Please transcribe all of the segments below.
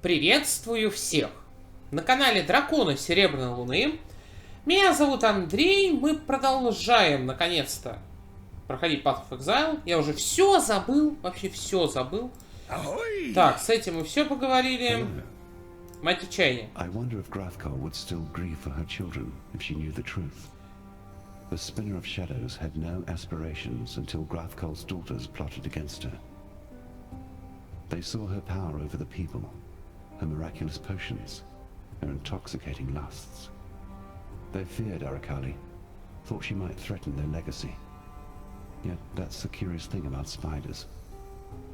Приветствую всех! На канале Дракона Серебряной Луны. Меня зовут Андрей. Мы продолжаем, наконец-то, проходить Path of Exile. Я уже все забыл, вообще все забыл. Так, с этим мы все поговорили. Мать отчаяния. I wonder if Grathkar would still grieve for her children if she knew the truth. The Spinner of Shadows had no aspirations until Grathkar's daughters plotted against her. They saw her power over the people, her miraculous potions, her intoxicating lusts. They feared Arakali, thought she might threaten their legacy. Yet that's the curious thing about spiders.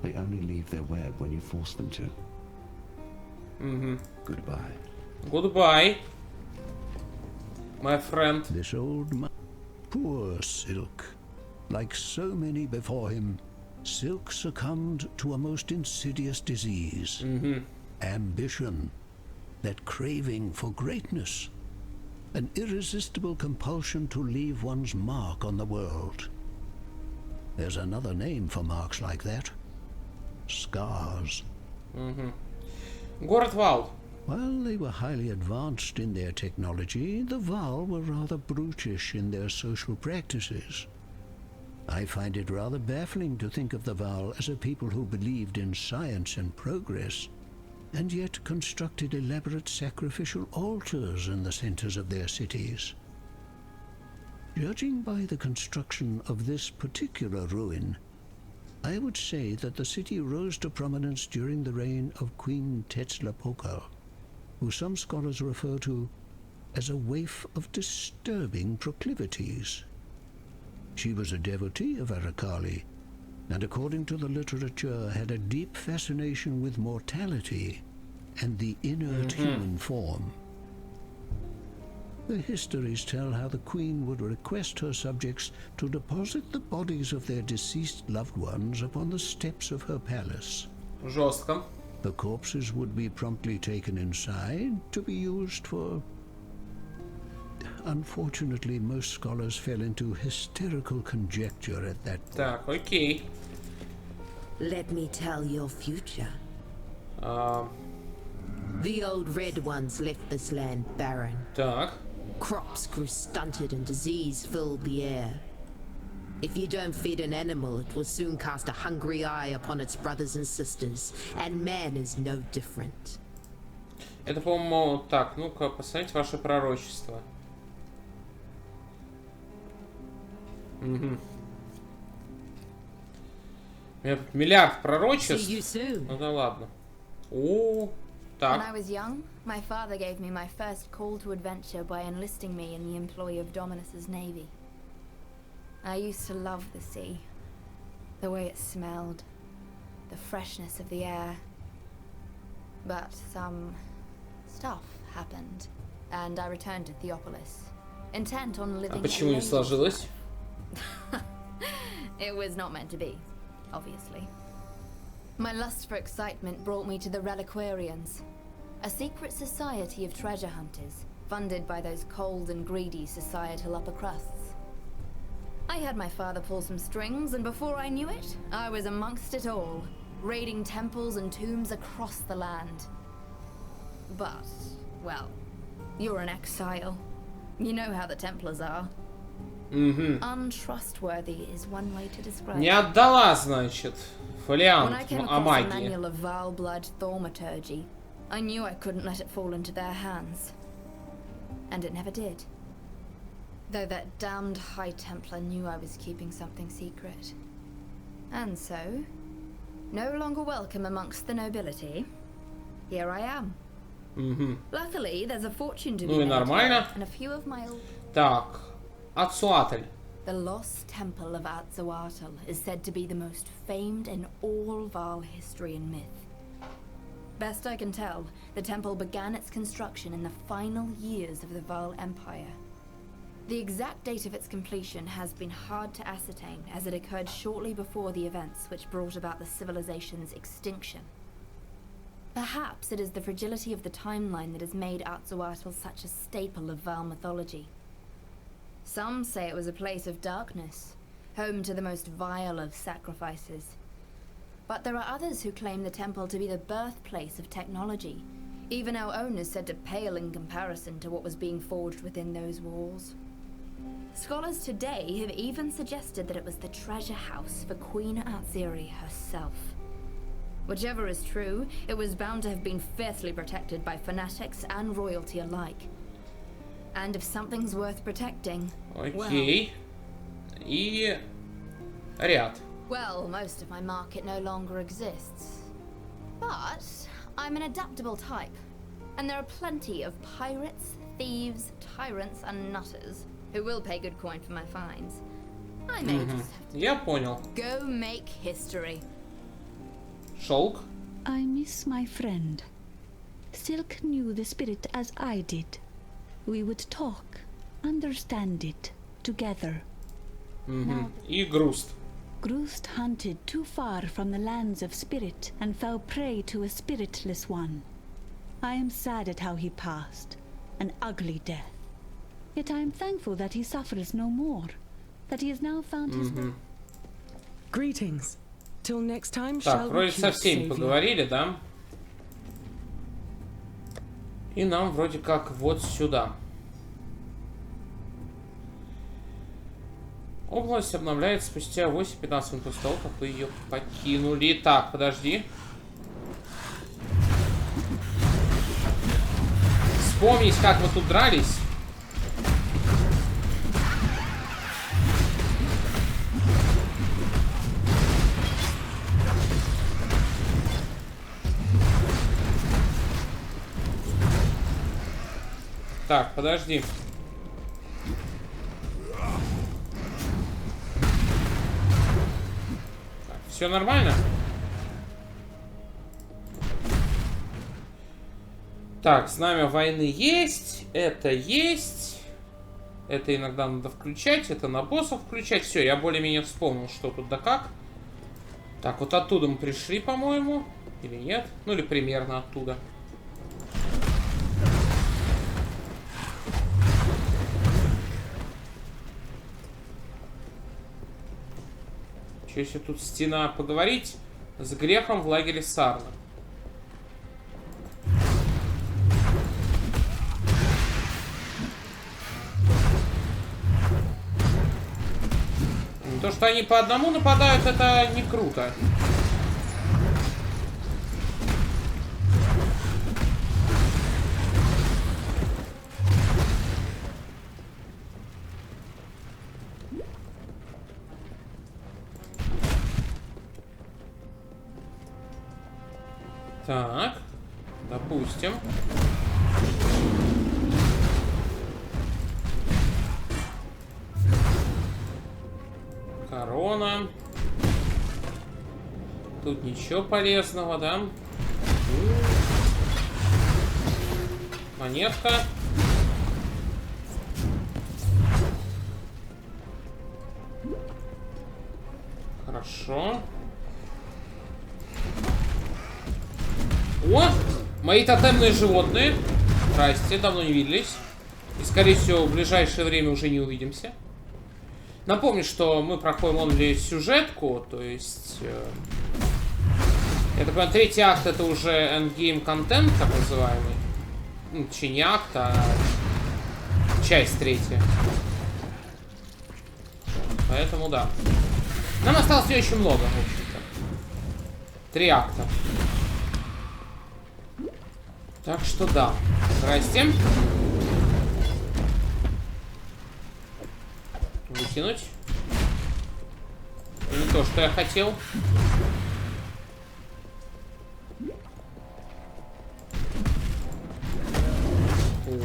They only leave their web when you force them to. Goodbye. Goodbye, my friend. This old man. Poor Silk. Like so many before him, Silk succumbed to a most insidious disease. Ambition. That craving for greatness. An irresistible compulsion to leave one's mark on the world. There's another name for marks like that. Scars. Город Вал. While they were highly advanced in their technology, the Val were rather brutish in their social practices. I find it rather baffling to think of the Val as a people who believed in science and progress, and yet constructed elaborate sacrificial altars in the centers of their cities. Judging by the construction of this particular ruin, I would say that the city rose to prominence during the reign of Queen Tetzlapokal, who some scholars refer to as a waif of disturbing proclivities. She was a devotee of Arakali, and according to the literature had a deep fascination with mortality and the inert human form. The histories tell how the queen would request her subjects to deposit the bodies of their deceased loved ones upon the steps of her palace. Жестко. The corpses would be promptly taken inside to be used for... Unfortunately, most scholars fell into hysterical conjecture at that point. Так, окей. Let me tell your future. The old red ones left this land barren. Так. Crops grew stunted and disease filled the air. If you don't feed an animal, it will soon cast a hungry eye upon its brothers and sisters, and man is no different. Это, по-моему, так, ну-ка, посмотрите ваше пророчество. У меня тут миллиард пророчеств. Ну да ладно. О, так. When I was young, my father gave me my first call to adventure by enlisting me in the employ of Dominus's navy. I used to love the sea, the way it smelled, the freshness of the air. But some stuff happened, and I returned to Theopolis, intent on living. А почему не сложилось? It was not meant to be, obviously. My lust for excitement brought me to the Reliquarians, a secret society of treasure hunters, funded by those cold and greedy societal upper crusts. I had my father pull some strings, and before I knew it, I was amongst it all, raiding temples and tombs across the land. But, well, you're an exile. You know how the Templars are. Untrustworthy is one way to describe Не it. отдала, значит, фолиант When I came о across a магии. manual of vile blood thaumaturgy, I knew I couldn't let it fall into their hands. And it never did. Though that damned High Templar knew I was keeping something secret. And so, no longer welcome amongst the nobility, here I am. Luckily, there's a fortune to be Ну и made нормально. here, and a few of my old... Так, Ацуатль. The lost temple of Atzoatl is said to be the most famed in all Val history and myth. Best I can tell, the temple began its construction in the final years of the Val Empire. The exact date of its completion has been hard to ascertain, as it occurred shortly before the events which brought about the civilization's extinction. Perhaps it is the fragility of the timeline that has made Atzoatl such a staple of Val mythology. Some say it was a place of darkness, home to the most vile of sacrifices. But there are others who claim the temple to be the birthplace of technology. Even our own is said to pale in comparison to what was being forged within those walls. Scholars today have even suggested that it was the treasure house for Queen Atziri herself. Whichever is true, it was bound to have been fiercely protected by fanatics and royalty alike. And if something's worth protecting, Окей. И ряд. well, most of my market no longer exists. But I'm an adaptable type, and there are plenty of pirates, thieves, tyrants, and nutters who will pay good coin for my finds. I may just have Я понял. to go make history. Шелк. I miss my friend. Silk knew the spirit as I did. We would talk, understand it, together. И груст. Groost hunted too far from the lands of spirit and fell prey to a spiritless one. I am sad at how he passed, an ugly death. Yet I am thankful that he suffers no more, that he has now found his way. Greetings. Till next time, Так, shall we вроде со keep всеми Savior? поговорили, да? И нам вроде как вот сюда. Область обновляется спустя 8-15 минут после того, как вы ее покинули. Так, подожди. Вспомнить, как мы тут дрались. Так, подожди. Все нормально? Так, знамя войны есть. Это есть. Это иногда надо включать. Это на боссов включать. Все, я более-менее вспомнил, что тут да как. Так, вот оттуда мы пришли, по-моему. Или нет? Ну, или примерно оттуда. Что если тут стена поговорить с грехом в лагере Сарна? То, что они по одному нападают, это не круто. Так, допустим. Корона. Тут ничего полезного, да? Монетка. Хорошо. О! Мои тотемные животные. Здрасте, давно не виделись. И, скорее всего, в ближайшее время уже не увидимся. Напомню, что мы проходим онли сюжетку, то есть... я так понимаю, третий акт это уже эндгейм контент, так называемый. Ну, точнее, не акт, а часть третья. Поэтому да. Нам осталось не очень много, в общем-то. 3 акта. Так что да. Здрасте. Выкинуть. Не то, что я хотел.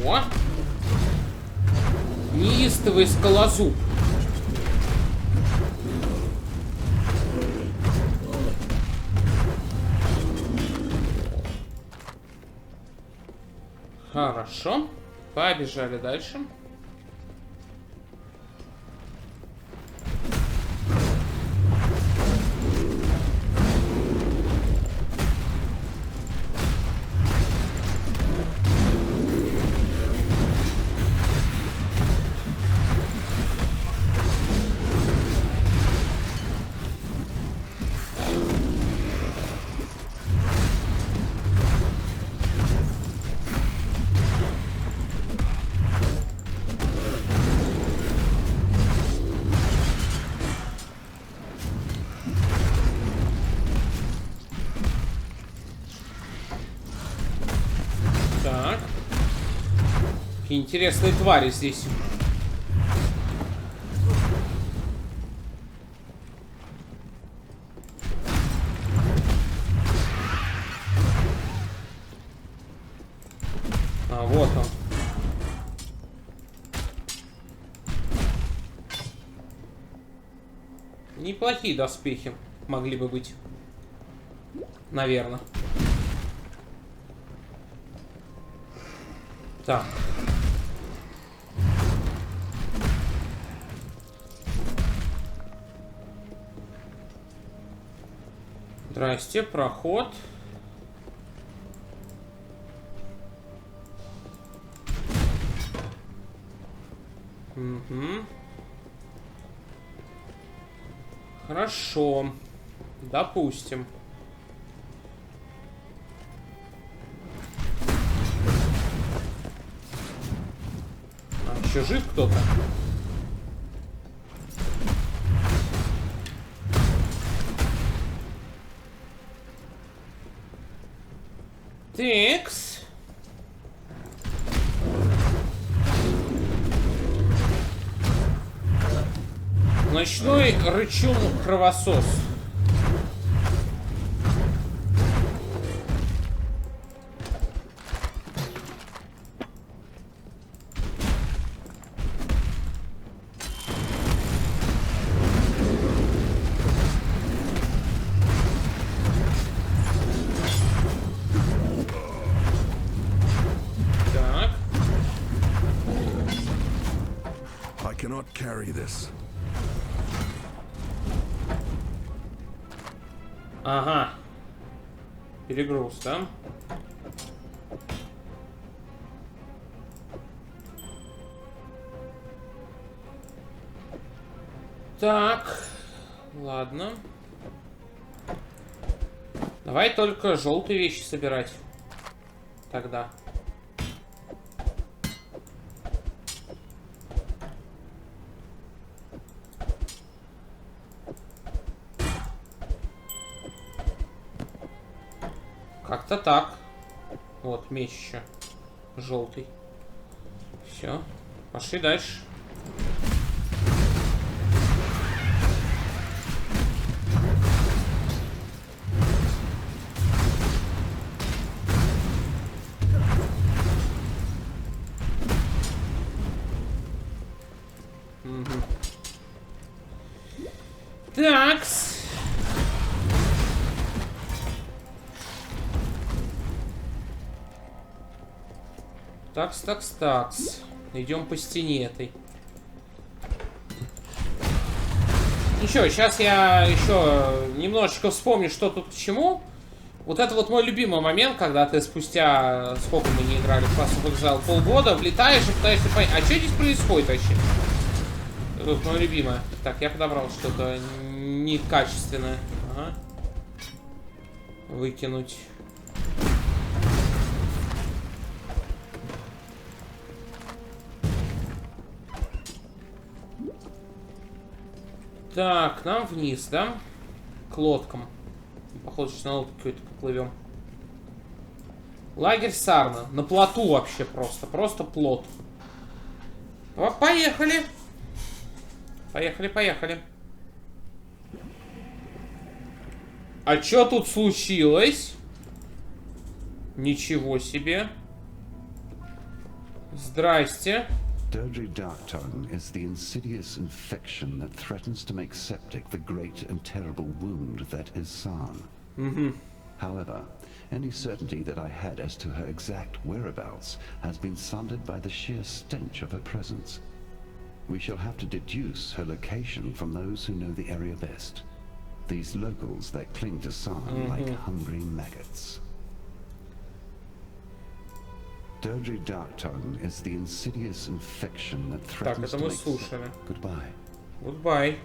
О! Неистовый скалозуб. Хорошо. Побежали дальше. Какие интересные твари здесь. А, вот он. Неплохие доспехи могли бы быть. Наверное. Так. Здрасте, проход. Угу. Хорошо. Допустим. А, еще жив кто-то? Текс. Ночной рычун-кровосос. Так. I cannot carry this. Ага. Перегруз, да? Так. Ладно. Давай только желтые вещи собирать. Тогда. Как-то так. Вот, меч еще. Желтый. Все. Пошли дальше. Угу. Такс. Такс. Идем по стене этой. Ничего, сейчас я еще немножечко вспомню, что тут к чему. Вот это вот мой любимый момент, когда ты спустя, сколько мы не играли в Exile, полгода, влетаешь и пытаешься понять, а что здесь происходит вообще? Это вот мое любимое. Так, я подобрал что-то некачественное. Ага. Выкинуть. Так, нам вниз, да? К лодкам. Похоже, что на лодке какой-то поплывем. Лагерь Сарна. На плоту вообще просто. Просто плот. Поехали. Поехали. А что тут случилось? Ничего себе. Здрасте. Dodry Darktongue is the insidious infection that threatens to make septic the great and terrible wound that is Sarn. However, any certainty that I had as to her exact whereabouts has been sundered by the sheer stench of her presence. We shall have to deduce her location from those who know the area best. These locals that cling to Sarn like hungry maggots. Dodry Darktongue is the insidious infection that threatens to make... Goodbye. Goodbye.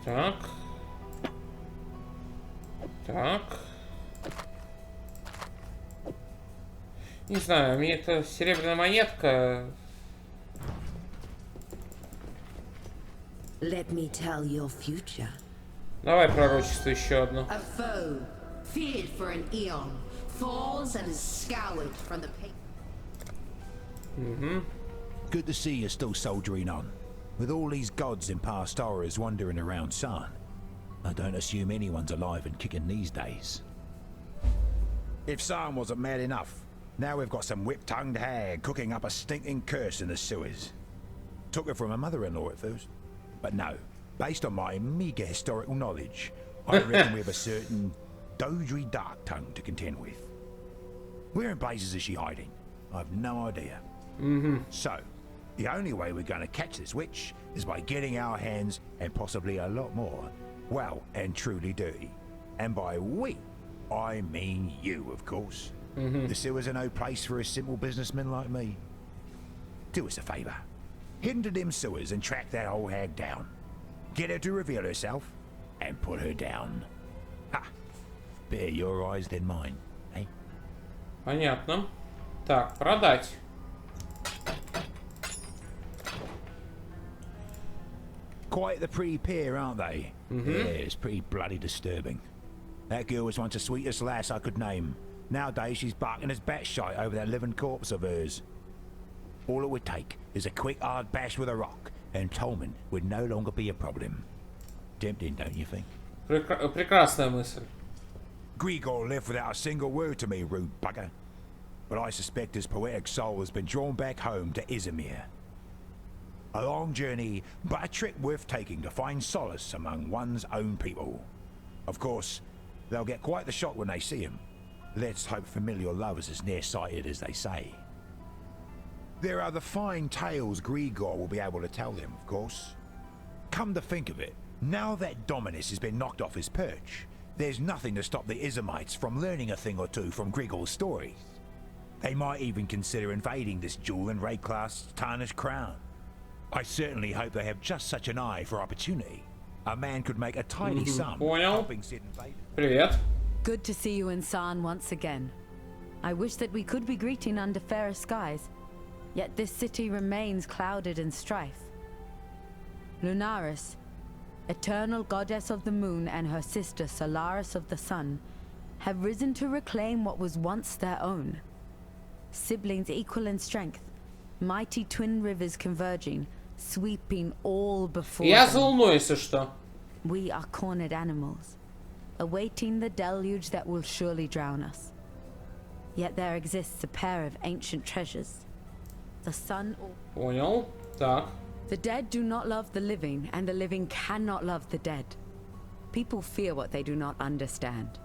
Так. Не знаю, мне эта серебряная монетка... Let me tell your future. Давай пророчество еще одно. A foe, feared for an eon, falls and is scoured from the paper. Good to see you're still soldiering on. With all these gods in past horrors wandering around, son, I don't assume anyone's alive and kicking these days. If Sam wasn't mad enough, now we've got some whip-tongued hag cooking up a stinking curse in the sewers. Took it from her mother-in-law at first. But no, based on my meagre historical knowledge, I reckon we have a certain dodgy dark tongue to contend with. Where in blazes is she hiding? I've no idea. So, the only way we're going to catch this witch is by getting our hands, and possibly a lot more, well and truly dirty. And by we, I mean you, of course. The sewers are no place for a simple businessman like me. Do us a favour. Head into them sewers and track that old hag down. Get her to reveal herself, and put her down. Ha! Better your eyes than mine, eh? Понятно. Так, продать. Quite the pretty pair, aren't they? Yeah, it's pretty bloody disturbing. That girl was once the sweetest lass I could name. Nowadays she's barking as batshite over that living corpse of hers. All it would take is a quick hard bash with a rock, and Tolman would no longer be a problem. Tempting, don't you think? Прекрасная мысль. Grigor left without a single word to me, rude bugger. But I suspect his poetic soul has been drawn back home to Izmir. A long journey, but a trip worth taking to find solace among one's own people. Of course, they'll get quite the shock when they see him. Let's hope familial love is as nearsighted as they say. There are the fine tales Grigor will be able to tell them, of course. Come to think of it, now that Dominus has been knocked off his perch, there's nothing to stop the Izamites from learning a thing or two from Grigor's stories. They might even consider invading this jewel and raid-class tarnished crown. I certainly hope they have just such an eye for opportunity. A man could make a tiny sum helping said invaders. Привет. Good to see you in Sarn once again. I wish that we could be greeting under fairer skies, yet this city remains clouded in strife. Lunaris, eternal goddess of the moon, and her sister Solaris of the sun have risen to reclaim what was once their own. Siblings equal in strength, mighty twin rivers converging, sweeping all before Я them. за Луной, если что. We are cornered animals, awaiting the deluge that will surely drown us. Yet there exists a pair of ancient treasures. The sun or... Понял. Так. The dead do not love the living, and the living cannot love the dead. People fear what they do not understand.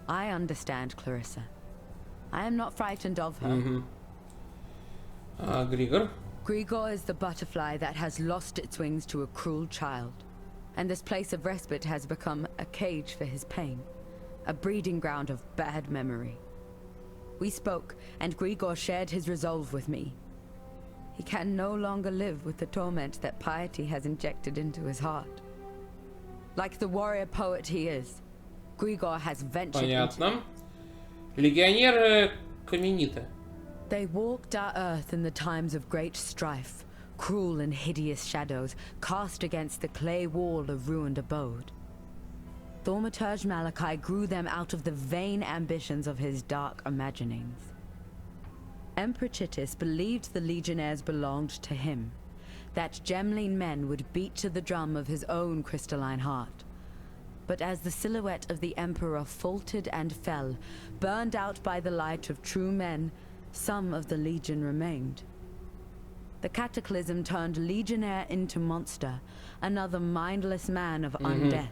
I understand Clarissa. I am not frightened of her. Григор. Grigor is the butterfly that has lost its wings to a cruel child, and this place of respite has become a cage for his pain, a breeding ground of bad memory. We spoke, and Grigor shared his resolve with me. He can no longer live with the torment that piety has injected into his heart. Like the warrior poet he is, Grigor has ventured Понятно. Легионеры Камениты. They walked our earth in the times of great strife, cruel and hideous shadows cast against the clay wall of ruined abode. Thaumaturge Malachi grew them out of the vain ambitions of his dark imaginings. Emperor Chittis believed the legionnaires belonged to him, that Gemline men would beat to the drum of his own crystalline heart. But as the silhouette of the Emperor faltered and fell, burned out by the light of true men, some of the Legion remained. The cataclysm turned legionnaire into monster, another mindless man of undeath.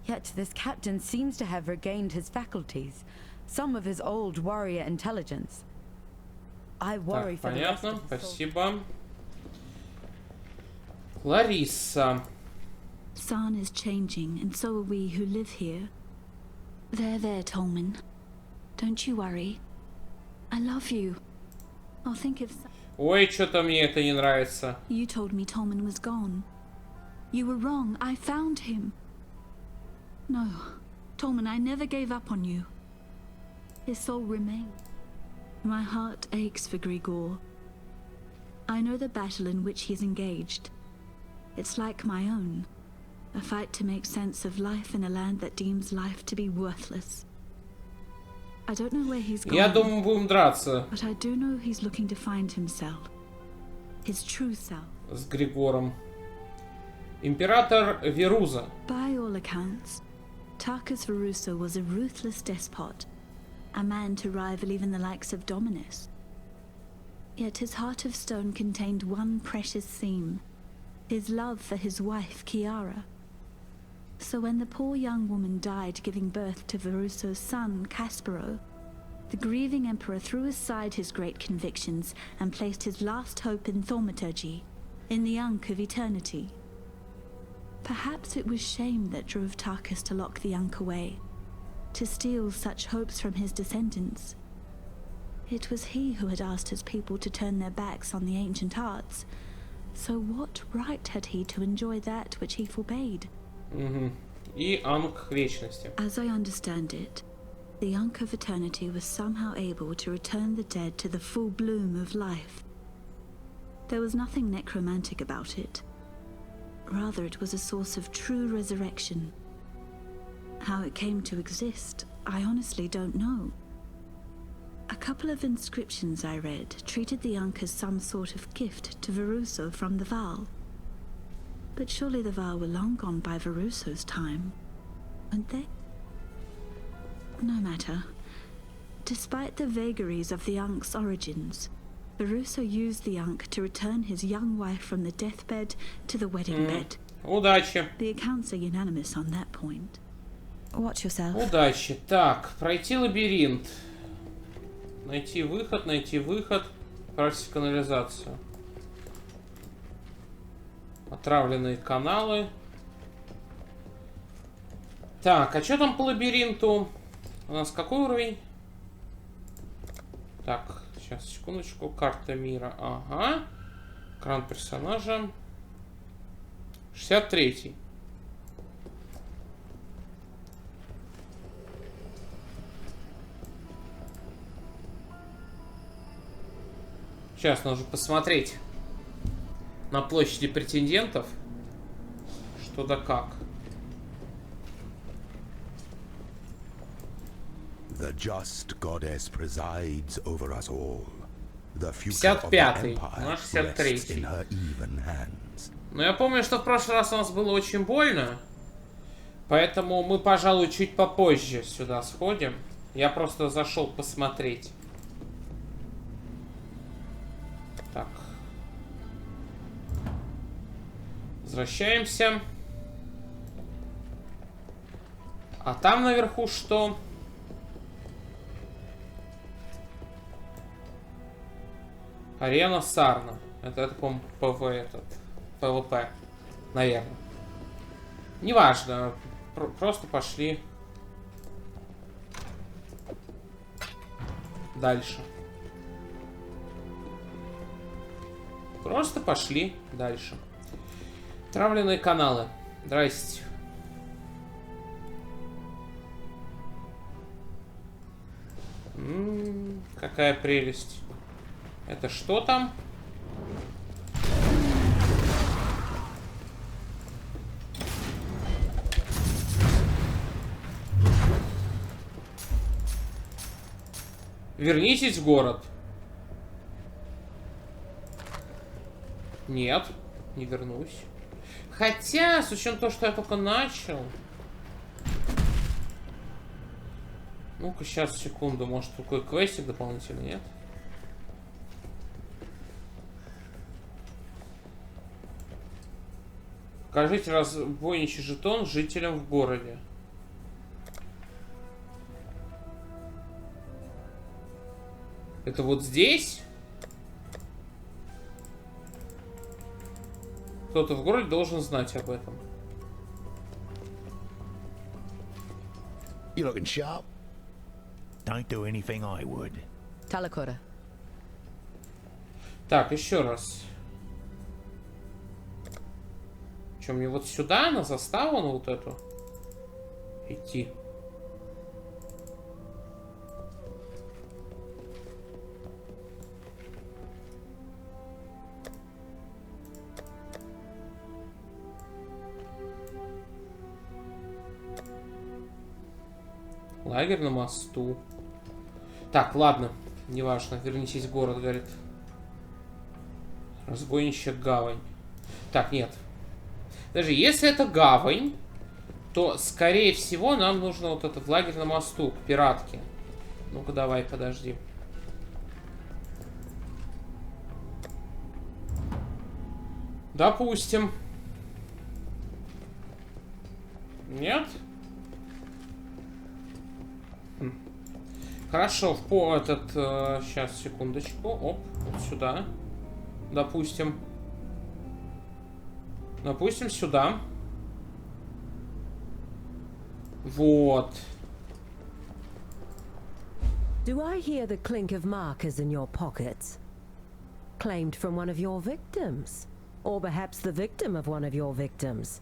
Yet this captain seems to have regained his faculties, some of his old warrior intelligence. I worry for the rest Понятно. of the Спасибо. Лариса. Sarn is changing, and so are we who live here. There, Tolman. Don't you worry. I love you. I'll think of... Ой, что-то мне это не нравится. You told me Tolman was gone. You were wrong. I found him. No, Tolman, I never gave up on you. His soul remains. My heart aches for Grigor. I know the battle in which he's engaged. It's like my own. A fight to make sense of life in a land that deems life to be worthless. I don't know where he's gone. Я думаю, будем драться. But I do know he's looking to find himself. His true self. С Григором. Император Веруза. By all accounts, Tarkus Veruso was a ruthless despot, a man to rival even the likes of Dominus. Yet his heart of stone contained one precious theme, his love for his wife, Chiara. So when the poor young woman died giving birth to Veruso's son, Caspero, the grieving emperor threw aside his great convictions and placed his last hope in thaumaturgy, in the Ankh of eternity. Perhaps it was shame that drove Tarkus to lock the Ankh away, to steal such hopes from his descendants. It was he who had asked his people to turn their backs on the ancient arts, so what right had he to enjoy that which he forbade? И Аnkh Вечности. As I understand it, the Ankh of Eternity was somehow able to return the dead to the full bloom of life. There was nothing necromantic about it. Rather, it was a source of true resurrection. How it came to exist, I honestly don't know. A couple of inscriptions I read treated the Ankh as some sort of gift to Veruso from the Val. But surely the Val were long gone by Veruso's time, weren't they? No matter. Despite the vagaries of the Ankh's origins, Veruso used the Ankh to return his young wife from the deathbed to the wedding bed. Удачи. The accounts are unanimous on that point. Watch yourself. Удачи. Так, пройти лабиринт. Найти выход, отправить канализацию. Отравленные каналы. Так, а что там по лабиринту? У нас какой уровень? Так, сейчас, секундочку. Карта мира. Ага. Экран персонажа. 63-й. Сейчас нужно посмотреть на площади претендентов, что да как. The just goddess presides over us all. The future of the empire rests in her even hands. Но я помню, что в прошлый раз у нас было очень больно, поэтому мы, пожалуй, чуть попозже сюда сходим. Я просто зашел посмотреть. Так. Возвращаемся. А там наверху что? Арена Сарна. Это по-моему, ПВП. Наверное. Неважно. Просто пошли дальше. Просто пошли дальше. Травленные каналы. Здрасте. Какая прелесть. Это что там? Вернитесь в город. Нет, не вернусь. Хотя, с учетом того, что я только начал. Ну-ка, сейчас, секунду. Может, такой квестик дополнительный, нет? Покажите разбойничий жетон жителям в городе. Это вот здесь? Кто-то в городе должен знать об этом. You looking sharp? Don't do anything I would. Talakora. Так, еще раз. Что, мне вот сюда, на заставу, на вот эту идти? Лагерь на мосту. Так, ладно. Неважно. Вернитесь в город, говорит. Разбойничья гавань. Так, нет. Даже если это гавань, то, скорее всего, нам нужно вот этот лагерь на мосту, к пиратке. Ну-ка, давай, подожди. Допустим. Нет? Хорошо, в этот... сейчас, секундочку. Оп, вот сюда. Допустим. Допустим, сюда. Вот. Do I hear the clink of markers in your pockets? Claimed from one of your victims? Or perhaps the victim of one of your victims?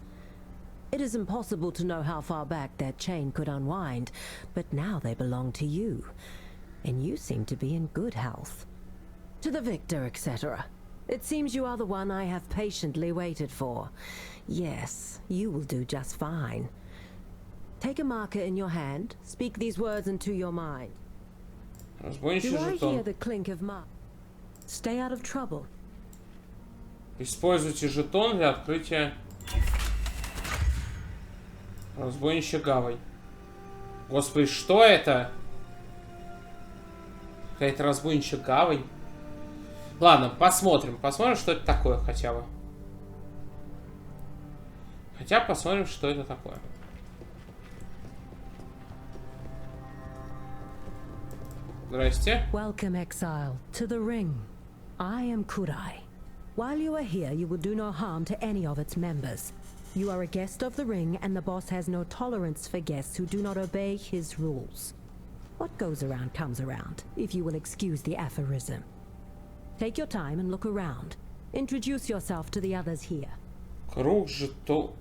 It is impossible to know how far back that chain could unwind, but now they belong to you. And you seem to be in good health. To the victor, etc. It seems you are the one I have patiently waited for. Yes, you will do just fine. Take a marker in your hand. Speak these words into your mind. Do I hear the clink of mark? Stay out of trouble. Используйте жетон для открытия разбойничья гавань. Господи, что это? Какая-то разбойничья гавань. Ладно, посмотрим. Посмотрим, что это такое хотя бы. Хотя посмотрим, что это такое. Здрасте. Welcome, Exile, to the ring. I am Kudai. While you are here, you will do no harm to any of its members. You are a guest of the ring, and the boss has no tolerance for guests who do not obey his rules. What goes around comes around, if you will excuse the aphorism. Take your time and look around. Introduce yourself to the others here. Круг жетон.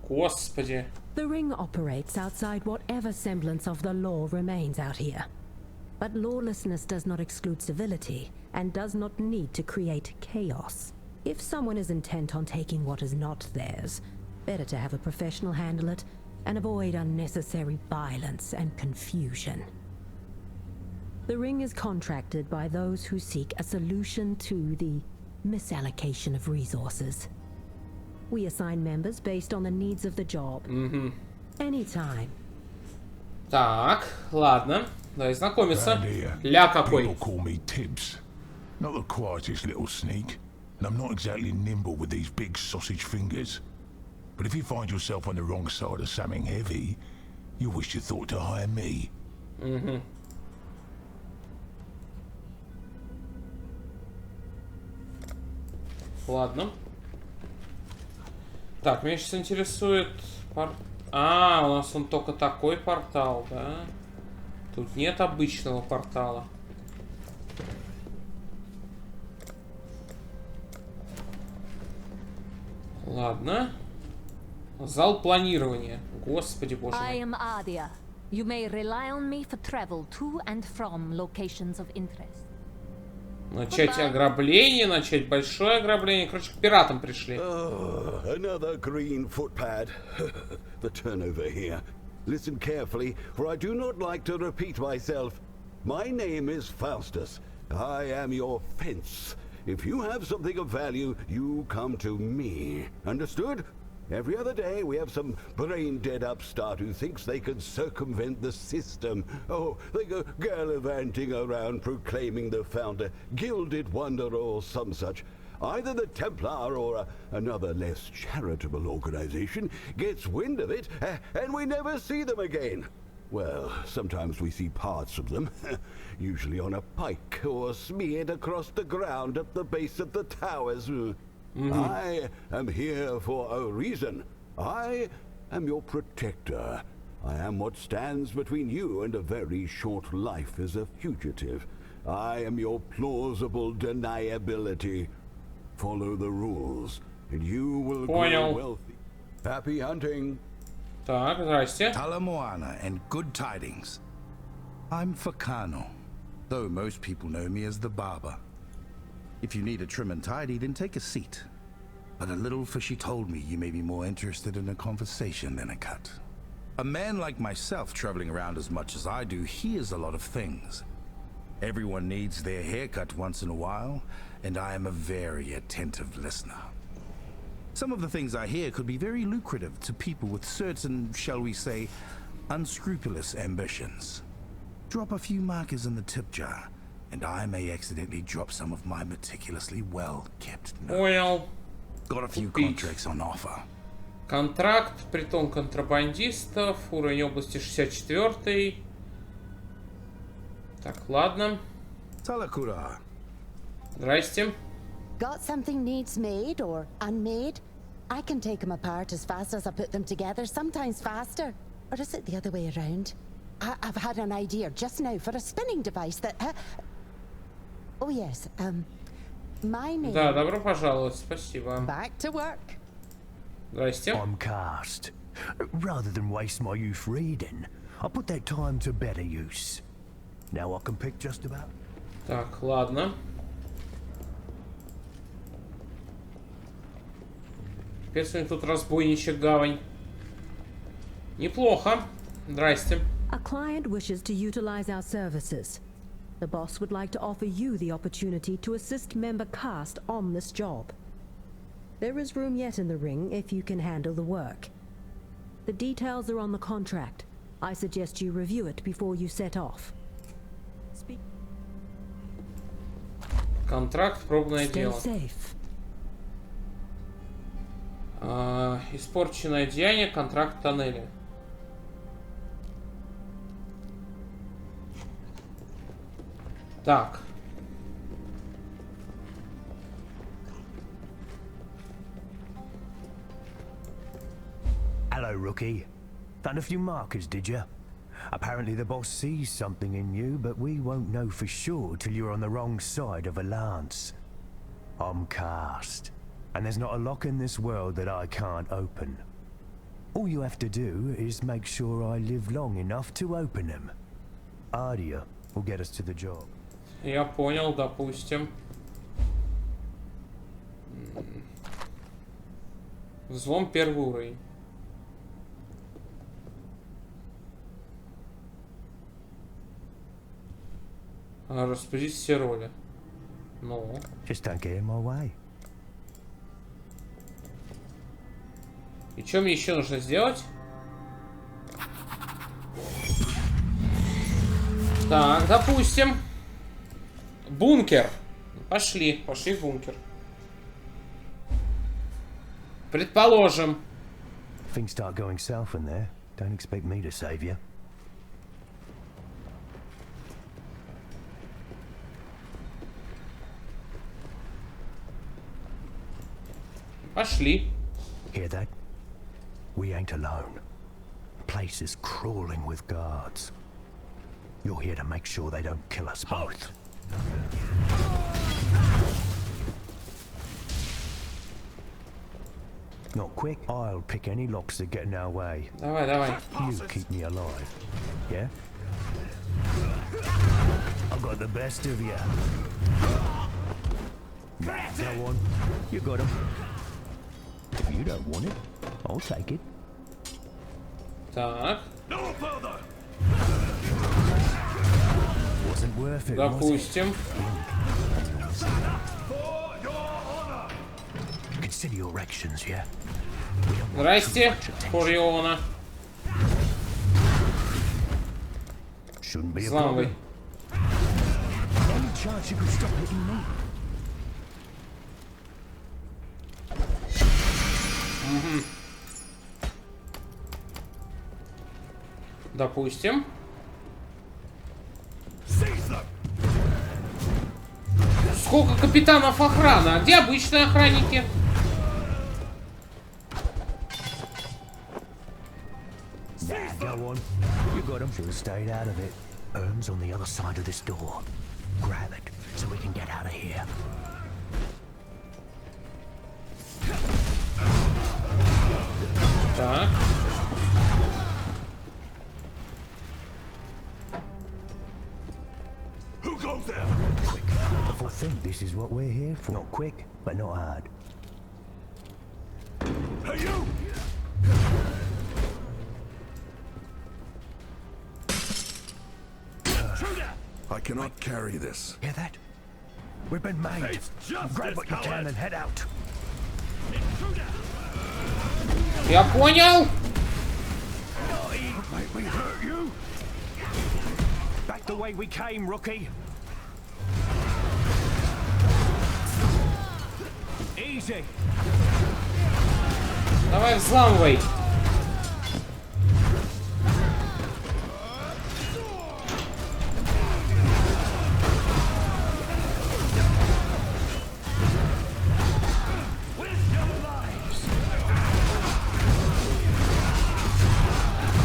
Господи. The ring operates outside whatever semblance of the law remains out here. But lawlessness does not exclude civility, and does not need to create chaos. If someone is intent on taking what is not theirs, better to have a professional handle it, and avoid unnecessary violence and confusion. The ring is contracted by those who seek a solution to the misallocation of resources. We assign members based on the needs of the job. Anytime. Так, ладно. Давай знакомиться. Ля какой. People call me Tibbs. Not the quietest little sneak. And I'm not exactly nimble with these big sausage fingers. But if you find yourself on the wrong side of something heavy, you wish you thought to hire me. Ладно. Так, меня сейчас интересует... А, у нас он только такой портал, да? Тут нет обычного портала. Ладно. Зал планирования. Господи, боже мой. I am Adia. You may rely on me for travel to and from locations of interest. Начать ограбление, начать большое ограбление. Короче, к пиратам пришли. Another green footpad. The turnover here. Listen carefully, for I do not like to repeat myself. My name is Faustus. I am your fence. If you have something of value, you come to me. Understood? Every other day we have some brain-dead upstart who thinks they can circumvent the system. Oh, they go gallivanting around proclaiming the founder, Gilded Wonder or some such. Either the Templar or another less charitable organization gets wind of it, and we never see them again. Well, sometimes we see parts of them, usually on a pike or smeared across the ground at the base of the towers. I am here for a reason. I am your protector. I am what stands between you and a very short life as a fugitive. I am your plausible deniability. Follow the rules, and you will grow wealthy. Happy hunting. Так, здрасте. Talamoana and good tidings. I'm Fakano, though most people know me as the barber. If you need a trim and tidy, then take a seat. But a little fishy told me you may be more interested in a conversation than a cut. A man like myself traveling around as much as I do hears a lot of things. Everyone needs their haircut once in a while, and I am a very attentive listener. Some of the things I hear could be very lucrative to people with certain, shall we say, unscrupulous ambitions. Drop a few markers in the tip jar, and I may accidentally drop some of my meticulously well-kept notes. Понял. Got a few contracts on offer. Контракт, притон контрабандистов, уровень области 64. Так, ладно. Talakura. Здрасте. Got something needs made or unmade? I can take them apart as fast as I put them together, sometimes faster. Or is it the other way around? I've had an idea just now for a spinning device that... Oh yes, my name... Да, добро пожаловать, спасибо. Back to work. Здрасте. I'm cast. Rather than waste my youth reading, I put that time to better use. Now I can pick just about... Так, ладно. Капец, у них тут разбойничья гавань. Неплохо. Здрасте. A client wishes to utilize our services. The boss would like to offer you the opportunity to assist member cast on this job. There is room yet in the ring if you can handle the work. The details are on the contract. I suggest you review it before you set off. Контракт, пробное Stay дело. safe. Испорченное деяние, контракт в тоннеле. Так. Hello, rookie. Found a few markers, did you? Apparently the boss sees something in you, but we won't know for sure till you're on the wrong side of a lance. I'm cast, and there's not a lock in this world that I can't open. All you have to do is make sure I live long enough to open them. Adia will get us to the job. Я понял, допустим. Взлом первый уровень. Распределить все роли. Ну. Just don't get in my way. И что мне еще нужно сделать? Так, допустим. Бункер. Пошли в бункер. Предположим. Things start going south in there. Don't expect me to save you. Пошли. Hear that? We ain't alone. The place is crawling with guards. You're here to make sure they don't kill us both. Not quick. I'll pick any locks that get in our way. Давай, давай. You keep me alive. Yeah? I've got the best of you. Go on. You got him. If you don't want it, I'll take it. Так. Wasn't worth it, Допустим. Consider your actions, yeah? Здрасте, Кориона. Shouldn't be a Взламывай. problem. Any chance you could stop hitting me? Допустим. Сколько капитанов охраны? А где обычные охранники? Go on. You got him. Should have stayed out of it. Urns on the other side of this door. Grab it so we can get out of here. Так. Who goes there? Quick. I think this is what we're here for. Not quick, but not hard. Hey, you! I cannot carry this. Hear that? We've been made. Grab what you can and head out. Я понял. Make me hurt you. Back the way we came, rookie. Easy. Давай взламывай.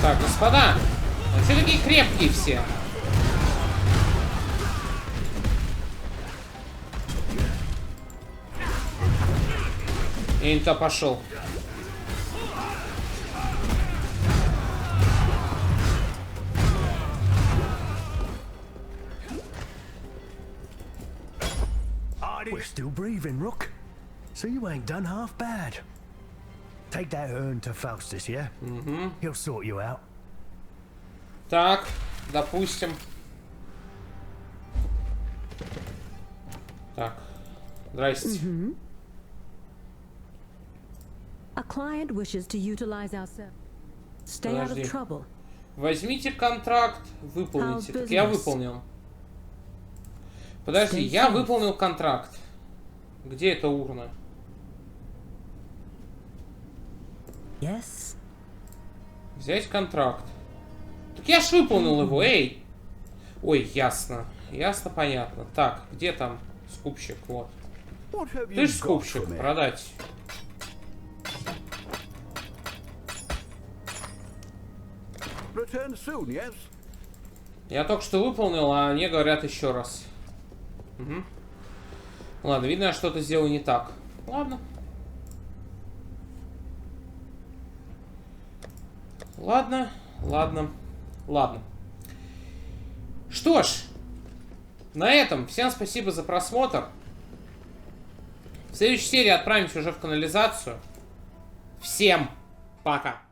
Так, господа, а все такие крепкие все. Я не то пошел. We're still breathing, Rook. So you ain't done half bad. Take that urn to Faustus, yeah? Mm-hmm. He'll sort you out. Так, допустим. Так, здрасте. Mm-hmm. A client wishes to utilize our service. Stay out of trouble. Возьмите контракт, выполните. Так я выполнил. Подожди, я выполнил контракт. Где эта урна? Yes. Взять контракт. Так я ж выполнил его, эй! Ой, ясно. Ясно, понятно. Так, где там скупщик? Вот. Ты ж скупщик, продать. Я только что выполнил, а они говорят еще раз. Угу. Ладно, видно, я что-то сделал не так. Ладно. Ладно, ладно, ладно. Что ж, на этом всем спасибо за просмотр. В следующей серии отправимся уже в канализацию. Всем пока.